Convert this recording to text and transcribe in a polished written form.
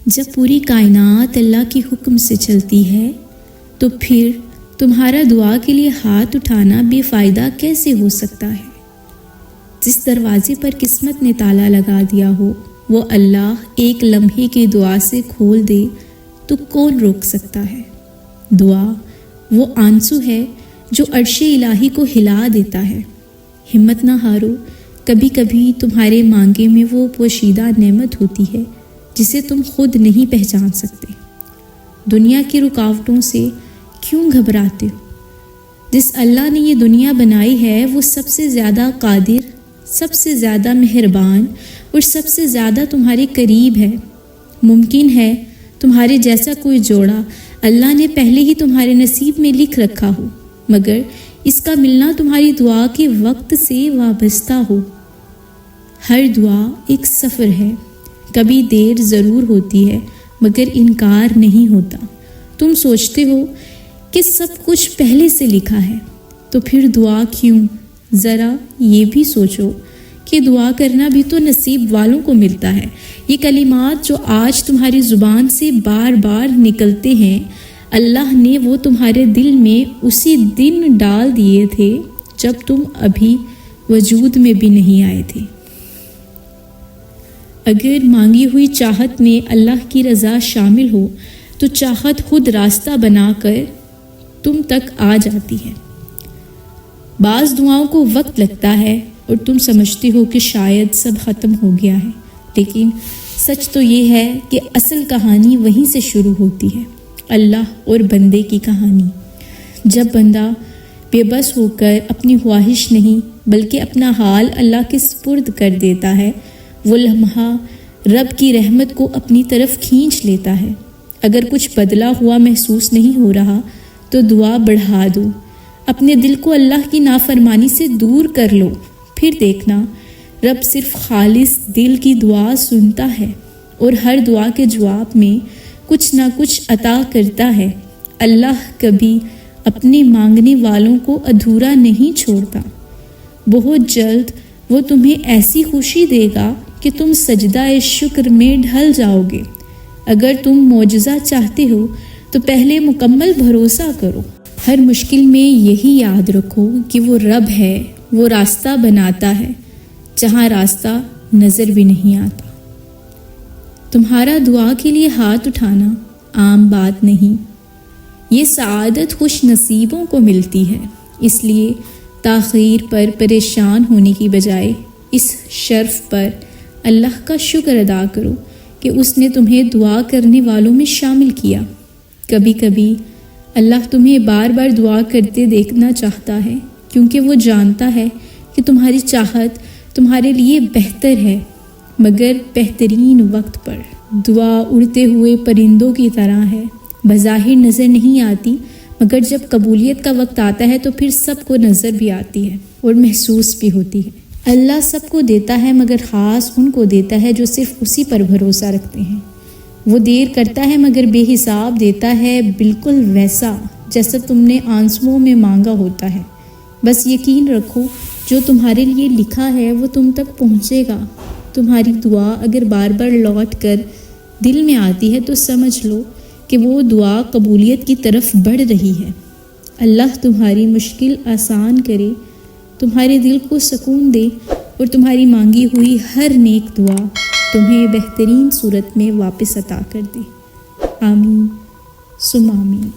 جب پوری کائنات اللہ کے حکم سے چلتی ہے تو پھر تمہارا دعا کے لیے ہاتھ اٹھانا بے فائدہ کیسے ہو سکتا ہے؟ جس دروازے پر قسمت نے تالا لگا دیا ہو وہ اللہ ایک لمحے کی دعا سے کھول دے تو کون روک سکتا ہے؟ دعا وہ آنسو ہے جو عرش الہی کو ہلا دیتا ہے۔ ہمت نہ ہارو، کبھی کبھی تمہارے مانگے میں وہ پوشیدہ نعمت ہوتی ہے جسے تم خود نہیں پہچان سکتے۔ دنیا کی رکاوٹوں سے کیوں گھبراتے ہو؟ جس اللہ نے یہ دنیا بنائی ہے وہ سب سے زیادہ قادر، سب سے زیادہ مہربان اور سب سے زیادہ تمہارے قریب ہے۔ ممکن ہے تمہارے جیسا کوئی جوڑا اللہ نے پہلے ہی تمہارے نصیب میں لکھ رکھا ہو، مگر اس کا ملنا تمہاری دعا کے وقت سے وابستہ ہو۔ ہر دعا ایک سفر ہے، کبھی دیر ضرور ہوتی ہے مگر انکار نہیں ہوتا۔ تم سوچتے ہو کہ سب کچھ پہلے سے لکھا ہے تو پھر دعا کیوں؟ ذرا یہ بھی سوچو کہ دعا کرنا بھی تو نصیب والوں کو ملتا ہے۔ یہ کلمات جو آج تمہاری زبان سے بار بار نکلتے ہیں، اللہ نے وہ تمہارے دل میں اسی دن ڈال دیے تھے جب تم ابھی وجود میں بھی نہیں آئے تھے۔ اگر مانگی ہوئی چاہت میں اللہ کی رضا شامل ہو تو چاہت خود راستہ بنا کر تم تک آ جاتی ہے۔ بعض دعاؤں کو وقت لگتا ہے اور تم سمجھتے ہو کہ شاید سب ختم ہو گیا ہے، لیکن سچ تو یہ ہے کہ اصل کہانی وہیں سے شروع ہوتی ہے، اللہ اور بندے کی کہانی۔ جب بندہ بے بس ہو کر اپنی خواہش نہیں بلکہ اپنا حال اللہ کے سپرد کر دیتا ہے، وہ لمحہ رب کی رحمت کو اپنی طرف کھینچ لیتا ہے۔ اگر کچھ بدلا ہوا محسوس نہیں ہو رہا تو دعا بڑھا دو، اپنے دل کو اللہ کی نافرمانی سے دور کر لو، پھر دیکھنا رب صرف خالص دل کی دعا سنتا ہے اور ہر دعا کے جواب میں کچھ نہ کچھ عطا کرتا ہے۔ اللہ کبھی اپنے مانگنے والوں کو ادھورا نہیں چھوڑتا۔ بہت جلد وہ تمہیں ایسی خوشی دے گا کہ تم سجدہ شکر میں ڈھل جاؤ گے۔ اگر تم معجزہ چاہتے ہو تو پہلے مکمل بھروسہ کرو۔ ہر مشکل میں یہی یاد رکھو کہ وہ رب ہے، وہ راستہ بناتا ہے جہاں راستہ نظر بھی نہیں آتا۔ تمہارا دعا کے لیے ہاتھ اٹھانا عام بات نہیں، یہ سعادت خوش نصیبوں کو ملتی ہے۔ اس لیے تاخیر پر پریشان ہونے کی بجائے اس شرف پر اللہ کا شکر ادا کرو کہ اس نے تمہیں دعا کرنے والوں میں شامل کیا۔ کبھی کبھی اللہ تمہیں بار بار دعا کرتے دیکھنا چاہتا ہے کیونکہ وہ جانتا ہے کہ تمہاری چاہت تمہارے لیے بہتر ہے، مگر بہترین وقت پر۔ دعا اڑتے ہوئے پرندوں کی طرح ہے، بظاہر نظر نہیں آتی مگر جب قبولیت کا وقت آتا ہے تو پھر سب کو نظر بھی آتی ہے اور محسوس بھی ہوتی ہے۔ اللہ سب کو دیتا ہے مگر خاص ان کو دیتا ہے جو صرف اسی پر بھروسہ رکھتے ہیں۔ وہ دیر کرتا ہے مگر بے حساب دیتا ہے، بالکل ویسا جیسا تم نے آنسوؤں میں مانگا ہوتا ہے۔ بس یقین رکھو جو تمہارے لیے لکھا ہے وہ تم تک پہنچے گا۔ تمہاری دعا اگر بار بار لوٹ کر دل میں آتی ہے تو سمجھ لو کہ وہ دعا قبولیت کی طرف بڑھ رہی ہے۔ اللہ تمہاری مشکل آسان کرے، تمہارے دل کو سکون دے اور تمہاری مانگی ہوئی ہر نیک دعا تمہیں بہترین صورت میں واپس عطا کر دے۔ آمین ثم آمین۔